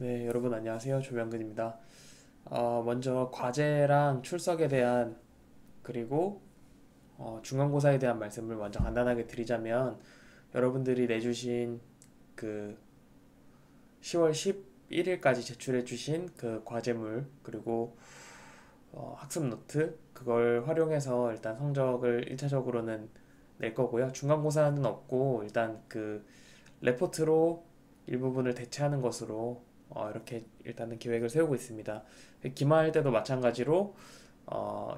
네, 여러분 안녕하세요. 조명근입니다. 먼저 과제랑 출석에 대한 그리고 중간고사에 대한 말씀을 먼저 간단하게 드리자면 여러분들이 내주신 그 10월 11일까지 제출해 주신 그 과제물 그리고 학습 노트 그걸 활용해서 일단 성적을 1차적으로는 낼 거고요. 중간고사는 없고 일단 그 레포트로 일부분을 대체하는 것으로 이렇게 일단은 계획을 세우고 있습니다. 기말할 때도 마찬가지로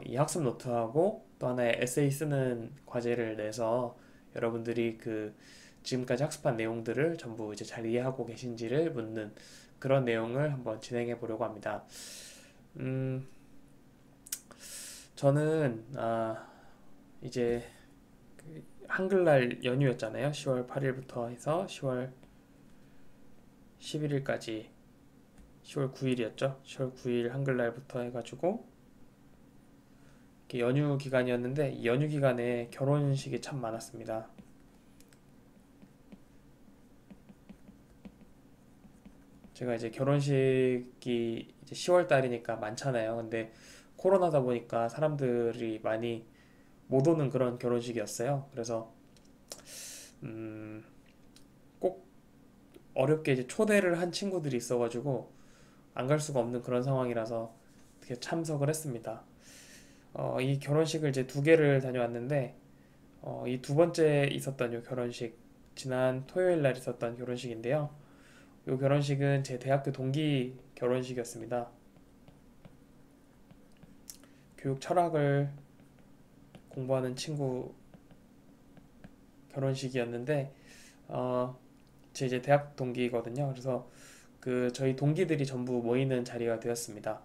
이 학습 노트하고 또 하나의 에세이 쓰는 과제를 내서 여러분들이 그 지금까지 학습한 내용들을 전부 이제 잘 이해하고 계신지를 묻는 그런 내용을 한번 진행해 보려고 합니다. 음, 저는 이제 한글날 연휴였잖아요. 10월 8일부터 해서 10월 11일까지 10월 9일이었죠. 10월 9일 한글날부터 해가지고 이렇게 연휴 기간이었는데 이 연휴 기간에 결혼식이 참 많았습니다. 제가 이제 결혼식이 이제 10월 달이니까 많잖아요. 근데 코로나다 보니까 사람들이 많이 못 오는 그런 결혼식이었어요. 그래서 음, 꼭 어렵게 이제 초대를 한 친구들이 있어가지고 안 갈 수가 없는 그런 상황이라서 어떻게 참석을 했습니다. 이 결혼식을 이제 두 개를 다녀왔는데 이 두 번째 있었던 이 결혼식 지난 토요일 날 있었던 결혼식인데요. 이 결혼식은 제 대학교 동기 결혼식이었습니다. 교육 철학을 공부하는 친구 결혼식이었는데 제 이제 대학 동기거든요. 그래서 그 저희 동기들이 전부 모이는 자리가 되었습니다.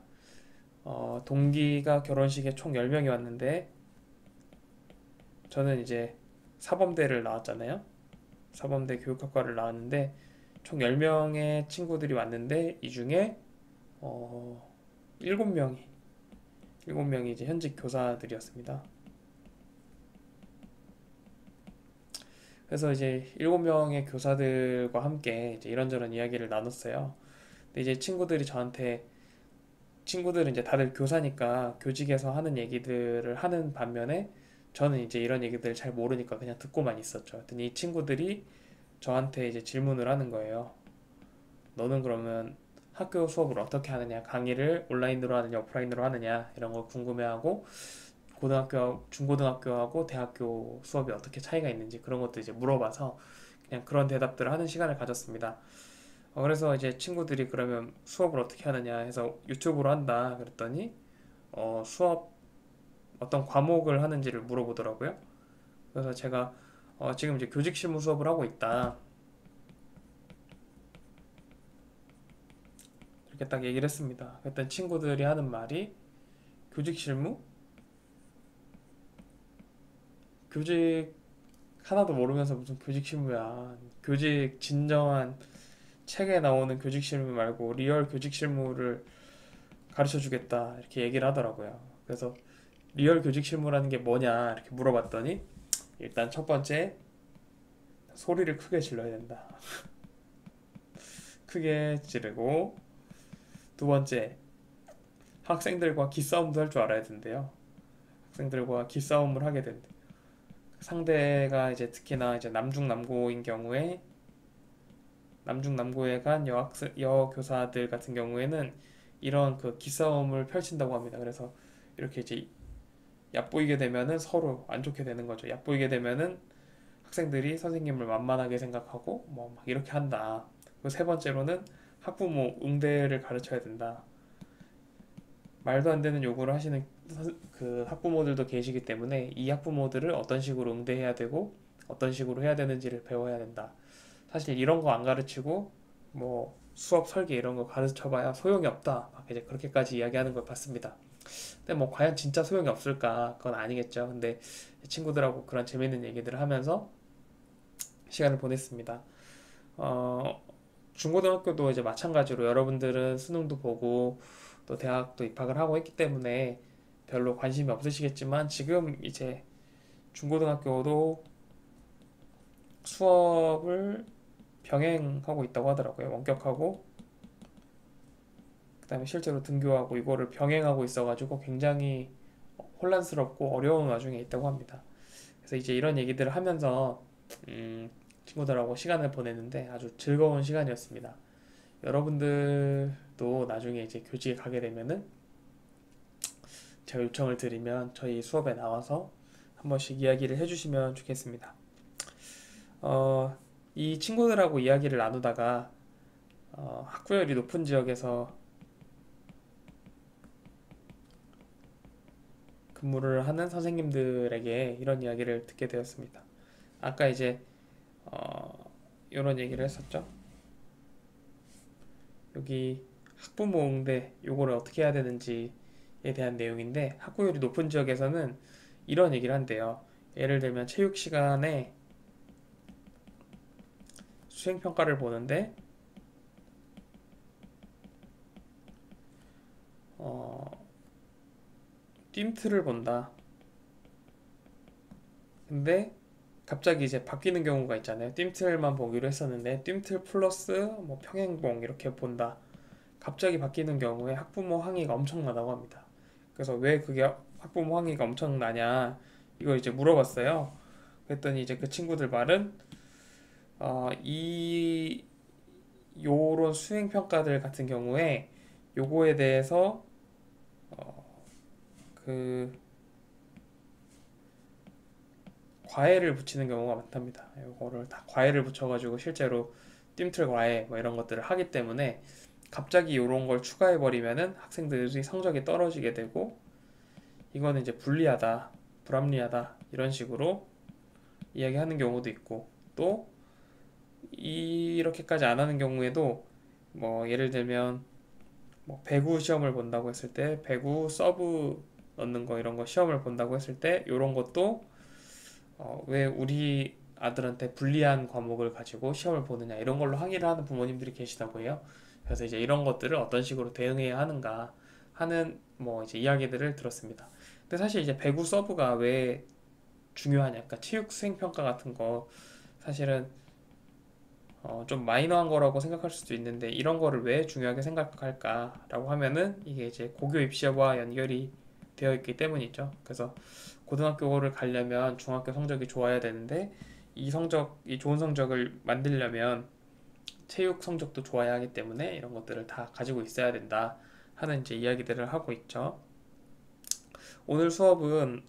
동기가 결혼식에 총 10명이 왔는데 저는 이제 사범대를 나왔잖아요. 사범대 교육학과를 나왔는데 총 10명의 친구들이 왔는데 이 중에 어, 7명이 7명이 이제 현직 교사들이었습니다. 그래서 이제 7명의 교사들과 함께 이제 이런저런 이야기를 나눴어요. 근데 이제 친구들이 저한테 친구들은 이제 다들 교사니까 교직에서 하는 얘기들을 하는 반면에 저는 이제 이런 얘기들을 잘 모르니까 그냥 듣고만 있었죠. 그랬더니 이 친구들이 저한테 이제 질문을 하는 거예요. 너는 그러면 학교 수업을 어떻게 하느냐, 강의를 온라인으로 하느냐, 오프라인으로 하느냐, 이런 걸 궁금해하고, 중고등학교하고 대학교 수업이 어떻게 차이가 있는지 그런 것도 이제 물어봐서 그냥 그런 대답들을 하는 시간을 가졌습니다. 그래서 이제 친구들이 그러면 수업을 어떻게 하느냐 해서 유튜브로 한다 그랬더니, 수업 어떤 과목을 하는지를 물어보더라고요. 그래서 제가 지금 이제 교직 실무 수업을 하고 있다. 이렇게 딱 얘기를 했습니다. 그랬더니 친구들이 하는 말이 교직 실무? 교직 하나도 모르면서 무슨 교직 실무야. 교직 진정한 책에 나오는 교직 실무 말고 리얼 교직 실무를 가르쳐 주겠다. 이렇게 얘기를 하더라고요. 그래서 리얼 교직 실무라는 게 뭐냐 이렇게 물어봤더니 일단 첫 번째 소리를 크게 질러야 된다. 크게 지르고 두 번째 학생들과 기싸움도 할 줄 알아야 된대요. 학생들과 기싸움을 하게 된대. 상대가 이제 특히나 이제 남중남고인 경우에 남중남고에 간 여교사들 같은 경우에는 이런 그 기싸움을 펼친다고 합니다. 그래서 이렇게 이제 얕보이게 되면은 서로 안 좋게 되는 거죠. 얕보이게 되면은 학생들이 선생님을 만만하게 생각하고 뭐 막 이렇게 한다. 그리고 세 번째로는 학부모 응대를 가르쳐야 된다. 말도 안 되는 요구를 하시는 그 학부모들도 계시기 때문에 이 학부모들을 어떤 식으로 응대해야 되고 어떤 식으로 해야 되는지를 배워야 된다. 사실 이런 거 안 가르치고 뭐 수업 설계 이런 거 가르쳐봐야 소용이 없다. 막 이제 그렇게까지 이야기하는 걸 봤습니다. 근데 뭐 과연 진짜 소용이 없을까? 그건 아니겠죠. 근데 친구들하고 그런 재밌는 얘기들을 하면서 시간을 보냈습니다. 어, 중고등학교도 이제 마찬가지로 여러분들은 수능도 보고 또 대학도 입학을 하고 했기 때문에 별로 관심이 없으시겠지만 지금 이제 중고등학교도 수업을 병행하고 있다고 하더라고요. 원격하고 그다음에 실제로 등교하고 이거를 병행하고 있어가지고 굉장히 혼란스럽고 어려운 와중에 있다고 합니다. 그래서 이제 이런 얘기들을 하면서 친구들하고 시간을 보냈는데 아주 즐거운 시간이었습니다. 여러분들도 나중에 이제 교직에 가게 되면은 제가 요청을 드리면 저희 수업에 나와서 한 번씩 이야기를 해주시면 좋겠습니다. 이 친구들하고 이야기를 나누다가 학구열이 높은 지역에서 근무를 하는 선생님들에게 이런 이야기를 듣게 되었습니다. 아까 이제 이런 얘기를 했었죠. 여기 학부모 응대 요거를 어떻게 해야 되는지에 대한 내용인데 학구열이 높은 지역에서는 이런 얘기를 한대요. 예를 들면 체육 시간에 수행평가를 보는데 뜀틀을 본다. 근데 갑자기 이제 바뀌는 경우가 있잖아요. 뜀틀만 보기로 했었는데 뜀틀 플러스 뭐 평행봉 이렇게 본다. 갑자기 바뀌는 경우에 학부모 항의가 엄청나다고 합니다. 그래서 왜 그게 학부모 항의가 엄청나냐 이걸 이제 물어봤어요. 그랬더니 이제 그 친구들 말은 이 요런 수행 평가들 같은 경우에 요거에 대해서 그 과외를 붙이는 경우가 많답니다. 요거를 다 과외를 붙여가지고 실제로 뜀틀 과외 뭐 이런 것들을 하기 때문에 갑자기 이런 걸 추가해 버리면은 학생들이 성적이 떨어지게 되고 이거는 이제 불리하다, 불합리하다 이런 식으로 이야기하는 경우도 있고 또 이렇게까지 안 하는 경우에도 뭐 예를 들면 뭐 배구 시험을 본다고 했을 때 배구 서브 넣는 거 이런 거 시험을 본다고 했을 때 이런 것도 왜 우리 아들한테 불리한 과목을 가지고 시험을 보느냐 이런 걸로 항의를 하는 부모님들이 계시다고 해요. 그래서 이제 이런 것들을 어떤 식으로 대응해야 하는가 하는 뭐 이제 이야기들을 들었습니다. 근데 사실 이제 배구 서브가 왜 중요하냐, 그러니까 체육 수행 평가 같은 거 사실은 좀 마이너한 거라고 생각할 수도 있는데 이런 거를 왜 중요하게 생각할까라고 하면은 이게 이제 고교 입시와 연결이 되어 있기 때문이죠. 그래서 고등학교를 가려면 중학교 성적이 좋아야 되는데 이 좋은 성적을 만들려면 체육 성적도 좋아야 하기 때문에 이런 것들을 다 가지고 있어야 된다 하는 이제 이야기들을 하고 있죠. 오늘 수업은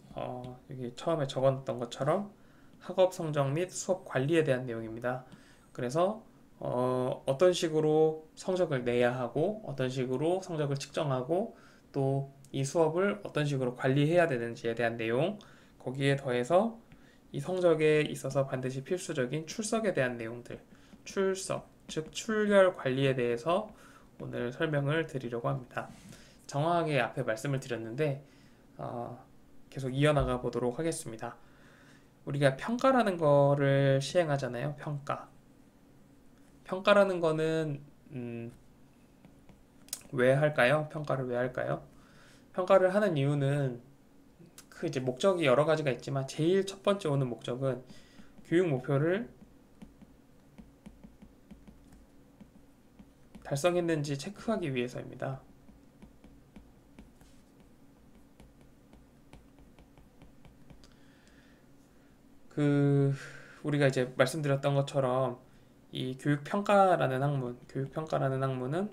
여기 처음에 적어놨던 것처럼 학업 성적 및 수업 관리에 대한 내용입니다. 그래서 어떤 식으로 성적을 내야 하고 어떤 식으로 성적을 측정하고 또 이 수업을 어떤 식으로 관리해야 되는지에 대한 내용 거기에 더해서 이 성적에 있어서 반드시 필수적인 출석에 대한 내용들 출석, 즉 출결 관리에 대해서 오늘 설명을 드리려고 합니다. 정확하게 앞에 말씀을 드렸는데 계속 이어나가 보도록 하겠습니다. 우리가 평가라는 거를 시행하잖아요. 평가라는 거는 왜 할까요? 평가를 왜 할까요? 평가를 하는 이유는 그 이제 목적이 여러 가지가 있지만 제일 첫 번째 오는 목적은 교육 목표를 달성했는지 체크하기 위해서입니다. 우리가 이제 말씀드렸던 것처럼 이 교육평가라는 학문은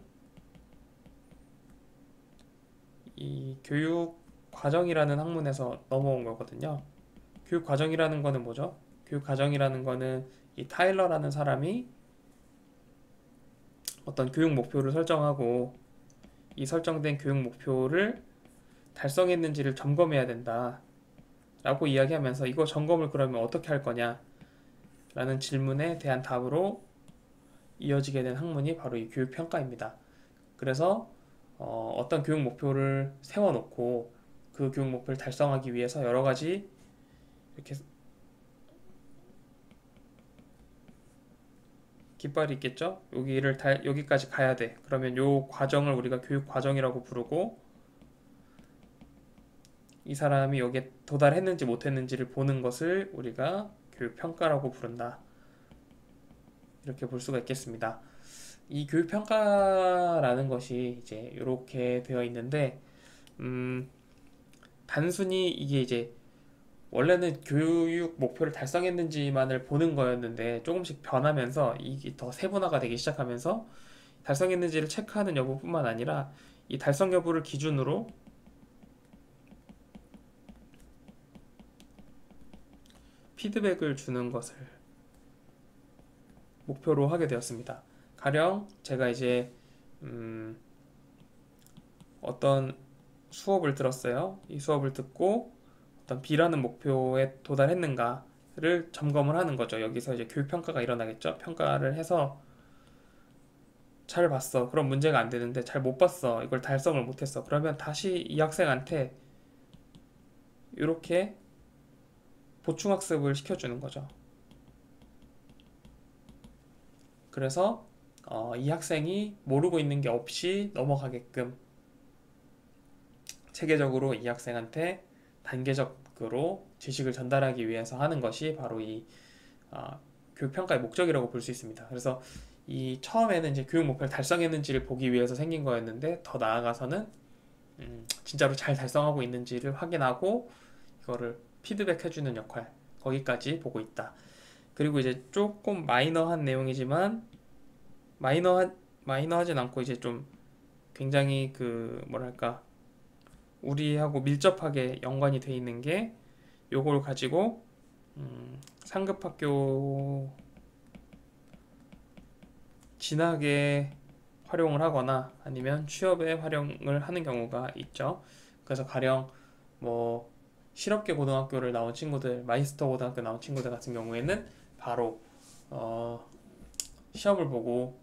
이 교육과정이라는 학문에서 넘어온 거거든요. 교육과정이라는 거는 뭐죠? 교육과정이라는 거는 이 타일러라는 사람이 어떤 교육 목표를 설정하고 이 설정된 교육 목표를 달성했는지를 점검해야 된다 라고 이야기하면서 이거 점검을 그러면 어떻게 할 거냐 라는 질문에 대한 답으로 이어지게 된 학문이 바로 이 교육평가입니다. 그래서 어떤 교육 목표를 세워놓고 그 교육 목표를 달성하기 위해서 여러 가지 이렇게 깃발이 있겠죠? 여기까지 가야 돼. 그러면 요 과정을 우리가 교육 과정이라고 부르고 이 사람이 여기에 도달했는지 못했는지를 보는 것을 우리가 교육 평가라고 부른다. 이렇게 볼 수가 있겠습니다. 이 교육평가라는 것이 이제 이렇게 되어 있는데, 음, 단순히 이게 이제 원래는 교육 목표를 달성했는지만을 보는 거였는데 조금씩 변하면서 이게 더 세분화가 되기 시작하면서 달성했는지를 체크하는 여부뿐만 아니라 이 달성 여부를 기준으로 피드백을 주는 것을 목표로 하게 되었습니다. 가령 제가 이제 음, 어떤 수업을 들었어요. 이 수업을 듣고 어떤 B라는 목표에 도달했는가를 점검을 하는 거죠. 여기서 이제 교육평가가 일어나겠죠. 평가를 해서 잘 봤어. 그럼 문제가 안 되는데 잘 못 봤어. 이걸 달성을 못했어. 그러면 다시 이 학생한테 이렇게 보충학습을 시켜주는 거죠. 그래서 이 학생이 모르고 있는 게 없이 넘어가게끔 체계적으로 이 학생한테 단계적으로 지식을 전달하기 위해서 하는 것이 바로 이 교육평가의 목적이라고 볼 수 있습니다. 그래서 이 처음에는 이제 교육 목표를 달성했는지를 보기 위해서 생긴 거였는데 더 나아가서는 진짜로 잘 달성하고 있는지를 확인하고 이거를 피드백해주는 역할 거기까지 보고 있다. 그리고 이제 조금 마이너한 내용이지만 마이너하진 않고 이제 좀 굉장히 그 뭐랄까 우리하고 밀접하게 연관이 돼 있는 게 요걸 가지고 상급학교 진학에 활용을 하거나 아니면 취업에 활용을 하는 경우가 있죠. 그래서 가령 뭐 실업계 고등학교를 나온 친구들, 마이스터 고등학교 나온 친구들 같은 경우에는 바로 어, 시험을 보고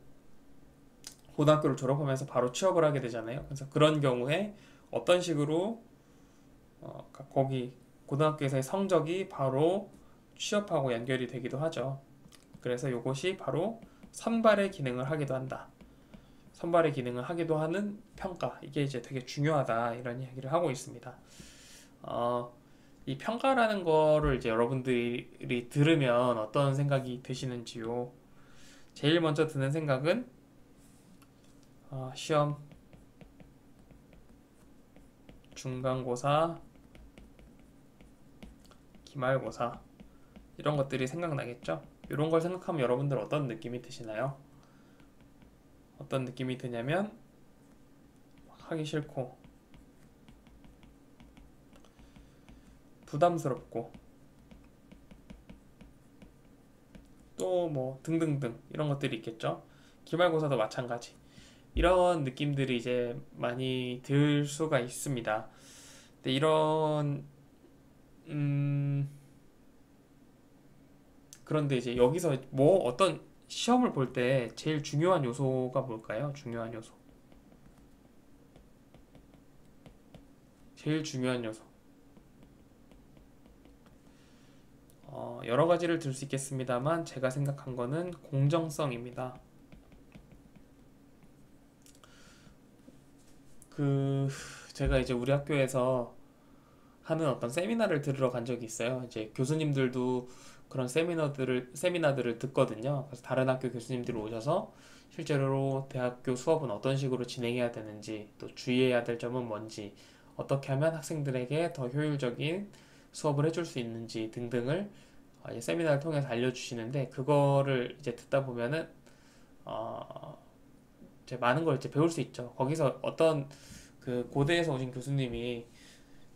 고등학교를 졸업하면서 바로 취업을 하게 되잖아요. 그래서 그런 경우에 어떤 식으로 거기 고등학교에서의 성적이 바로 취업하고 연결이 되기도 하죠. 그래서 이것이 바로 선발의 기능을 하기도 한다. 선발의 기능을 하기도 하는 평가. 이게 이제 되게 중요하다. 이런 이야기를 하고 있습니다. 이 평가라는 거를 이제 여러분들이 들으면 어떤 생각이 드시는지요? 제일 먼저 드는 생각은 시험, 중간고사, 기말고사 이런 것들이 생각나겠죠? 이런 걸 생각하면 여러분들 어떤 느낌이 드시나요? 어떤 느낌이 드냐면 하기 싫고 부담스럽고 또 뭐 등등등 이런 것들이 있겠죠. 기말고사도 마찬가지. 이런 느낌들이 이제 많이 들 수가 있습니다. 근데 이런 음 그런데 이제 여기서 뭐 어떤 시험을 볼 때 제일 중요한 요소가 뭘까요? 중요한 요소. 제일 중요한 요소. 여러 가지를 들 수 있겠습니다만 제가 생각한 거는 공정성입니다. 그 제가 이제 우리 학교에서 하는 어떤 세미나를 들으러 간 적이 있어요. 이제 교수님들도 그런 세미나들을 듣거든요. 그래서 다른 학교 교수님들이 오셔서 실제로 대학교 수업은 어떤 식으로 진행해야 되는지, 또 주의해야 될 점은 뭔지, 어떻게 하면 학생들에게 더 효율적인 수업을 해줄 수 있는지 등등을 이제 세미나를 통해서 알려주시는데 그거를 이제 듣다 보면은 어, 이제 많은 걸 이제 배울 수 있죠. 거기서 어떤 그 고대에서 오신 교수님이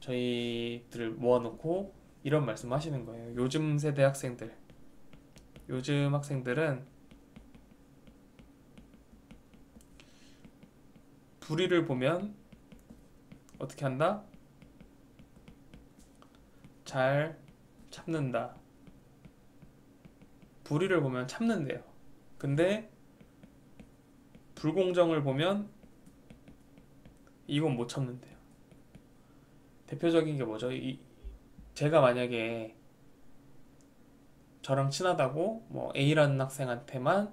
저희들을 모아놓고 이런 말씀 하시는 거예요. 요즘 학생들은 불의를 보면 어떻게 한다? 잘 참는다. 불의를 보면 참는데요. 근데 불공정을 보면 이건 못 참는데요. 대표적인 게 뭐죠? 제가 만약에 저랑 친하다고 뭐 A라는 학생한테만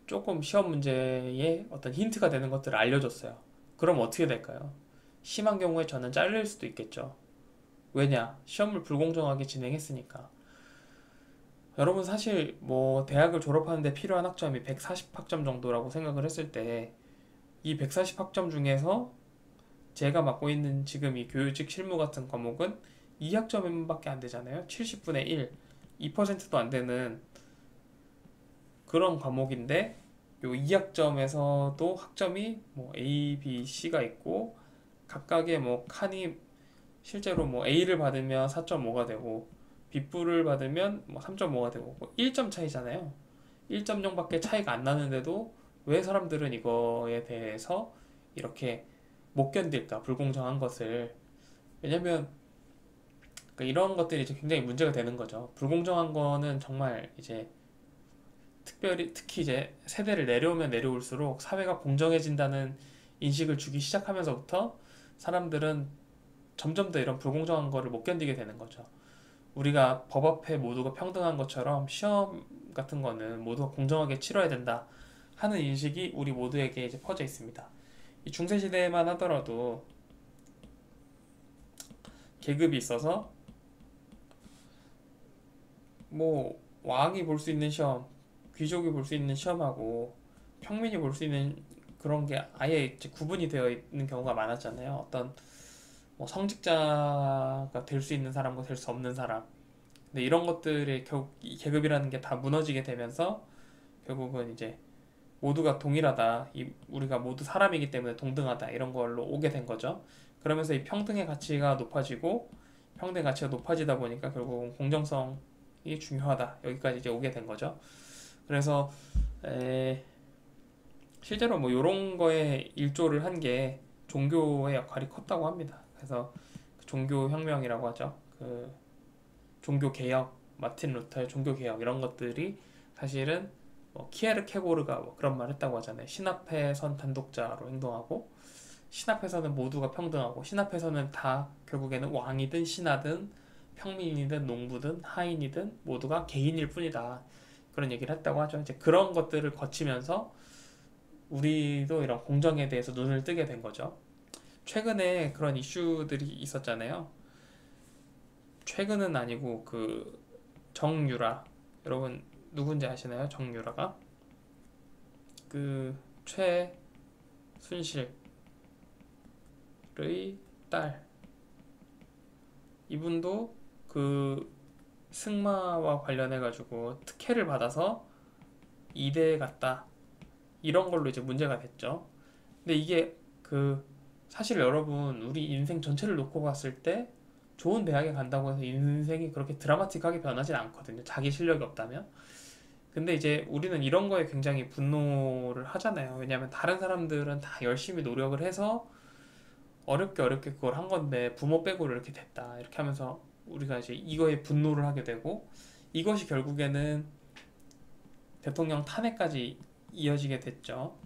조금 시험 문제에 어떤 힌트가 되는 것들을 알려줬어요. 그럼 어떻게 될까요? 심한 경우에 저는 잘릴 수도 있겠죠. 왜냐? 시험을 불공정하게 진행했으니까. 여러분 사실 뭐 대학을 졸업하는데 필요한 학점이 140학점 정도라고 생각을 했을 때 이 140학점 중에서 제가 맡고 있는 지금 이 교직 실무 같은 과목은 2학점밖에 안 되잖아요. 70분의 1, 2%도 안 되는 그런 과목인데 요 2학점에서도 학점이 뭐 A, B, C가 있고 각각의 뭐 칸이 실제로 뭐 A를 받으면 4.5가 되고 B뿔을 받으면 뭐 3.5가 되고 뭐 1점 차이잖아요. 1.0밖에 차이가 안 나는데도 왜 사람들은 이거에 대해서 이렇게 못 견딜까? 불공정한 것을. 왜냐면 그러니까 이런 것들이 이제 굉장히 문제가 되는 거죠. 불공정한 거는 정말 이제 특히 이제 세대를 내려오면 내려올수록 사회가 공정해진다는 인식을 주기 시작하면서부터 사람들은 점점 더 이런 불공정한 거를 못 견디게 되는 거죠. 우리가 법 앞에 모두가 평등한 것처럼 시험 같은 거는 모두가 공정하게 치러야 된다 하는 인식이 우리 모두에게 이제 퍼져 있습니다. 이 중세 시대만 하더라도 계급이 있어서 뭐 왕이 볼 수 있는 시험, 귀족이 볼 수 있는 시험하고 평민이 볼 수 있는 그런 게 아예 이제 구분이 되어 있는 경우가 많았잖아요. 어떤 뭐 성직자가 될 수 있는 사람과 될 수 없는 사람. 근데 이런 것들의 결국 이 계급이라는 게 다 무너지게 되면서 결국은 이제 모두가 동일하다. 우리가 모두 사람이기 때문에 동등하다. 이런 걸로 오게 된 거죠. 그러면서 이 평등의 가치가 높아지고 평등의 가치가 높아지다 보니까 결국은 공정성이 중요하다. 여기까지 이제 오게 된 거죠. 그래서 에, 실제로 뭐 이런 거에 일조를 한 게 종교의 역할이 컸다고 합니다. 그래서 그 종교 혁명이라고 하죠. 그 종교 개혁, 마틴 루터의 종교 개혁 이런 것들이 사실은 뭐 키에르케고르가 뭐 그런 말 했다고 하잖아요. 신 앞에 선 단독자로 행동하고 신 앞에서는 모두가 평등하고 신 앞에서는 다 결국에는 왕이든 신하든 평민이든 농부든 하인이든 모두가 개인일 뿐이다. 그런 얘기를 했다고 하죠. 이제 그런 것들을 거치면서 우리도 이런 공정에 대해서 눈을 뜨게 된 거죠. 최근에 그런 이슈들이 있었잖아요. 최근은 아니고 그 정유라 여러분 누군지 아시나요? 정유라가 그 최순실의 딸 이분도 그 승마와 관련해 가지고 특혜를 받아서 이대에 갔다 이런 걸로 이제 문제가 됐죠. 근데 이게 그 사실 여러분 우리 인생 전체를 놓고 봤을 때 좋은 대학에 간다고 해서 인생이 그렇게 드라마틱하게 변하진 않거든요. 자기 실력이 없다면. 근데 이제 우리는 이런 거에 굉장히 분노를 하잖아요. 왜냐하면 다른 사람들은 다 열심히 노력을 해서 어렵게 어렵게 그걸 한 건데 부모 빼고 이렇게 됐다. 이렇게 하면서 우리가 이제 이거에 분노를 하게 되고 이것이 결국에는 대통령 탄핵까지 이어지게 됐죠.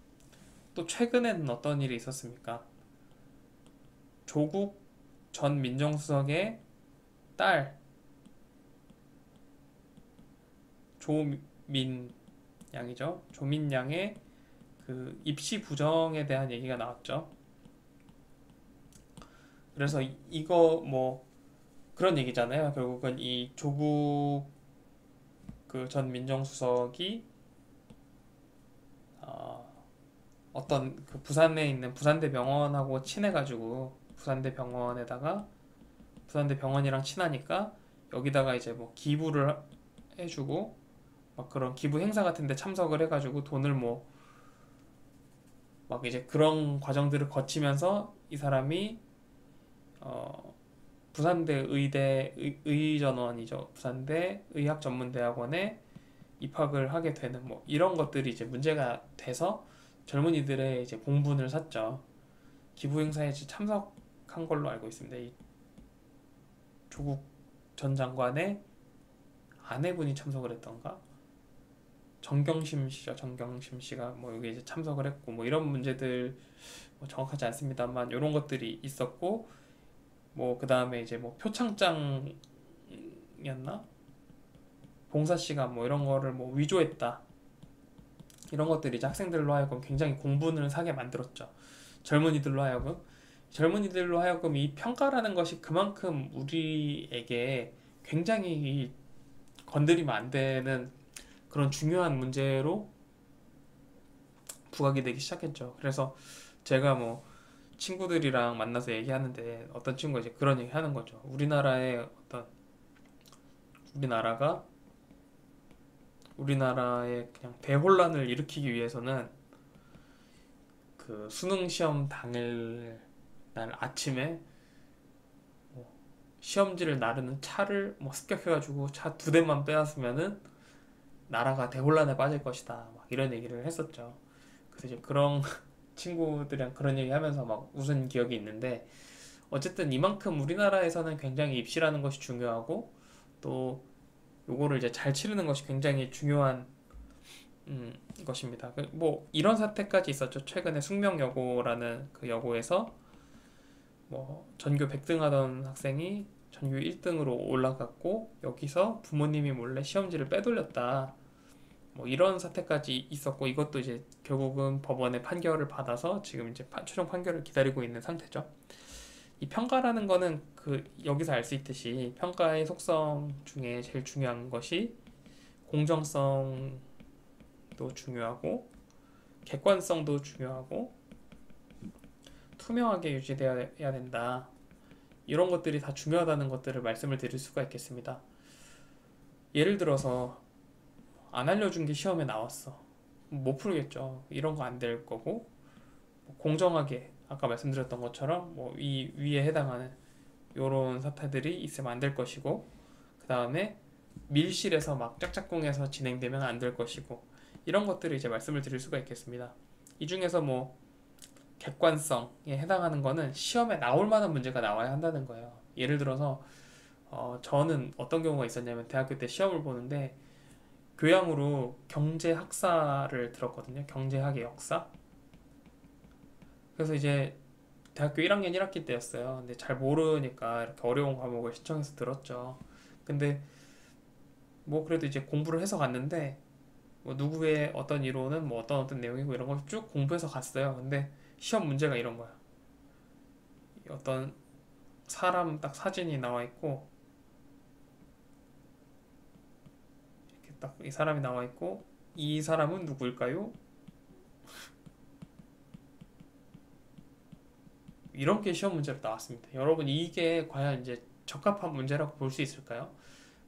또 최근에는 어떤 일이 있었습니까? 조국 전 민정수석의 딸 조민 양이죠. 조민 양의 그 입시 부정에 대한 얘기가 나왔죠. 그래서 이거 뭐 그런 얘기잖아요. 결국은 이 조국 그 전 민정수석이 어, 어떤 그 부산에 있는 부산대 병원하고 친해가지고 부산대 병원에다가 부산대 병원이랑 친하니까 여기다가 이제 뭐 기부를 해주고 막 그런 기부 행사 같은 데 참석을 해가지고 돈을 뭐 막 이제 그런 과정들을 거치면서 이 사람이 어 부산대 의전원이죠. 부산대 의학전문대학원에 입학을 하게 되는 뭐 이런 것들이 이제 문제가 돼서 젊은이들의 이제 공분을 샀죠. 기부 행사에 참석한 걸로 알고 있습니다. 이 조국 전 장관의 아내분이 참석을 했던가? 정경심 씨죠. 정경심 씨가 뭐 여기 이제 참석을 했고 뭐 이런 문제들 뭐 정확하지 않습니다만 이런 것들이 있었고 뭐 그 다음에 이제 뭐 표창장이었나? 봉사 시간 뭐 이런 거를 뭐 위조했다. 이런 것들이 이제 학생들로 하여금 굉장히 공분을 사게 만들었죠. 젊은이들로 하여금 이 평가라는 것이 그만큼 우리에게 굉장히 건드리면 안 되는 그런 중요한 문제로 부각이 되기 시작했죠. 그래서 제가 뭐 친구들이랑 만나서 얘기하는데 어떤 친구가 이제 그런 얘기 하는 거죠. 우리나라의 그냥 대혼란을 일으키기 위해서는 그 수능 시험 당일 날 아침에 뭐 시험지를 나르는 차를 뭐 습격해가지고 차 두 대만 빼앗으면은 나라가 대혼란에 빠질 것이다. 막 이런 얘기를 했었죠. 그래서 이제 그런 친구들이랑 그런 얘기 하면서 막 웃은 기억이 있는데, 어쨌든 이만큼 우리나라에서는 굉장히 입시라는 것이 중요하고, 또 요거를 이제 잘 치르는 것이 굉장히 중요한 것입니다. 뭐 이런 사태까지 있었죠. 최근에 숙명여고라는 그 여고에서 뭐 전교 100등 하던 학생이 전교 1등으로 올라갔고, 여기서 부모님이 몰래 시험지를 빼돌렸다. 뭐 이런 사태까지 있었고, 이것도 이제 결국은 법원의 판결을 받아서 지금 이제 최종 판결을 기다리고 있는 상태죠. 이 평가라는 거는 그 여기서 알 수 있듯이 평가의 속성 중에 제일 중요한 것이 공정성도 중요하고, 객관성도 중요하고, 투명하게 유지되어야 된다. 이런 것들이 다 중요하다는 것들을 말씀을 드릴 수가 있겠습니다. 예를 들어서 안 알려준 게 시험에 나왔어. 못 풀겠죠. 이런 거 안 될 거고, 공정하게 아까 말씀드렸던 것처럼 뭐 위에 해당하는 요런 사태들이 있으면 안 될 것이고, 그 다음에 밀실에서 막 짝짝꿍해서 진행되면 안 될 것이고, 이런 것들을 이제 말씀을 드릴 수가 있겠습니다. 이 중에서 뭐 객관성에 해당하는 거는 시험에 나올 만한 문제가 나와야 한다는 거예요. 예를 들어서 저는 어떤 경우가 있었냐면, 대학교 때 시험을 보는데 교양으로 경제학사를 들었거든요. 경제학의 역사. 그래서 이제 대학교 1학년 1학기 때였어요. 근데 잘 모르니까 이렇게 어려운 과목을 신청해서 들었죠. 근데 뭐 그래도 이제 공부를 해서 갔는데, 뭐 누구의 어떤 이론은 뭐 어떤 내용이고 이런 걸 쭉 공부해서 갔어요. 근데 시험 문제가 이런 거야. 어떤 사람 딱 사진이 나와 있고, 이렇게 딱 이 사람이 나와 있고, 이 사람은 누구일까요? 이런 게 시험 문제로 나왔습니다. 여러분, 이게 과연 이제 적합한 문제라고 볼 수 있을까요?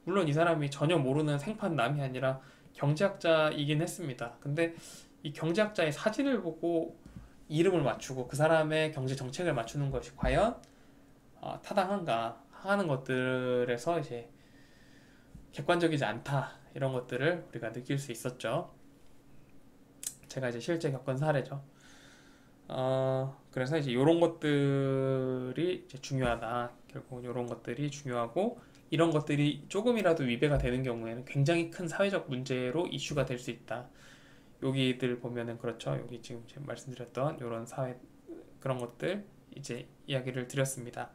물론 이 사람이 전혀 모르는 생판 남이 아니라 경제학자이긴 했습니다. 근데 이 경제학자의 사진을 보고 이름을 맞추고 그 사람의 경제 정책을 맞추는 것이 과연 타당한가 하는 것들에서 이제 객관적이지 않다, 이런 것들을 우리가 느낄 수 있었죠. 제가 이제 실제 겪은 사례죠. 그래서 이제 이런 것들이 이제 중요하다. 결국은 이런 것들이 중요하고, 이런 것들이 조금이라도 위배가 되는 경우에는 굉장히 큰 사회적 문제로 이슈가 될 수 있다. 여기들 보면은 그렇죠. 여기 지금 제가 말씀드렸던 이런 사회 그런 것들 이제 이야기를 드렸습니다.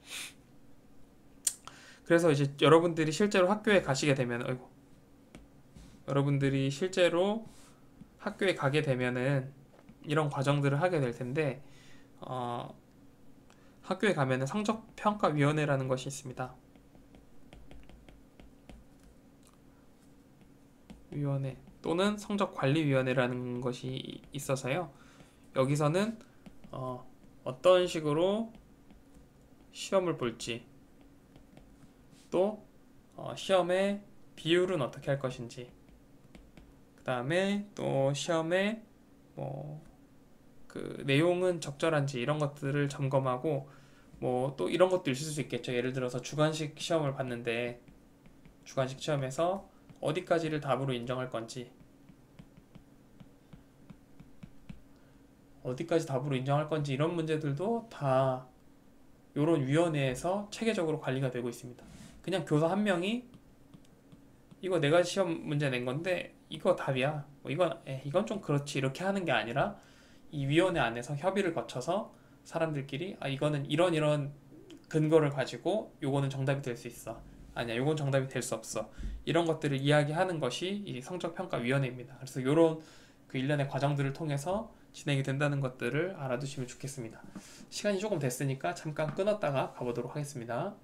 그래서 이제 여러분들이 실제로 학교에 가시게 되면, 여러분들이 실제로 학교에 가게 되면은 이런 과정들을 하게 될 텐데, 학교에 가면은 성적평가위원회라는 것이 있습니다. 위원회 또는 성적관리위원회라는 것이 있어서요. 여기서는 어떤 식으로 시험을 볼지, 또 시험의 비율은 어떻게 할 것인지, 그 다음에 또 시험의 뭐 그 내용은 적절한지, 이런 것들을 점검하고, 뭐 또 이런 것도 있을 수 있겠죠. 예를 들어서 주관식 시험을 봤는데 주관식 시험에서 어디까지를 답으로 인정할 건지, 어디까지 답으로 인정할 건지, 이런 문제들도 다 이런 위원회에서 체계적으로 관리가 되고 있습니다. 그냥 교사 한 명이 이거 내가 시험 문제 낸 건데 이거 답이야, 뭐 이건 좀 그렇지, 이렇게 하는 게 아니라 이 위원회 안에서 협의를 거쳐서 사람들끼리 이거는 이런 근거를 가지고 요거는 정답이 될 수 있어, 아니야 요건 정답이 될 수 없어, 이런 것들을 이야기하는 것이 이 성적평가위원회입니다. 그래서 요런 그 일련의 과정들을 통해서 진행이 된다는 것들을 알아두시면 좋겠습니다. 시간이 조금 됐으니까 잠깐 끊었다가 가보도록 하겠습니다.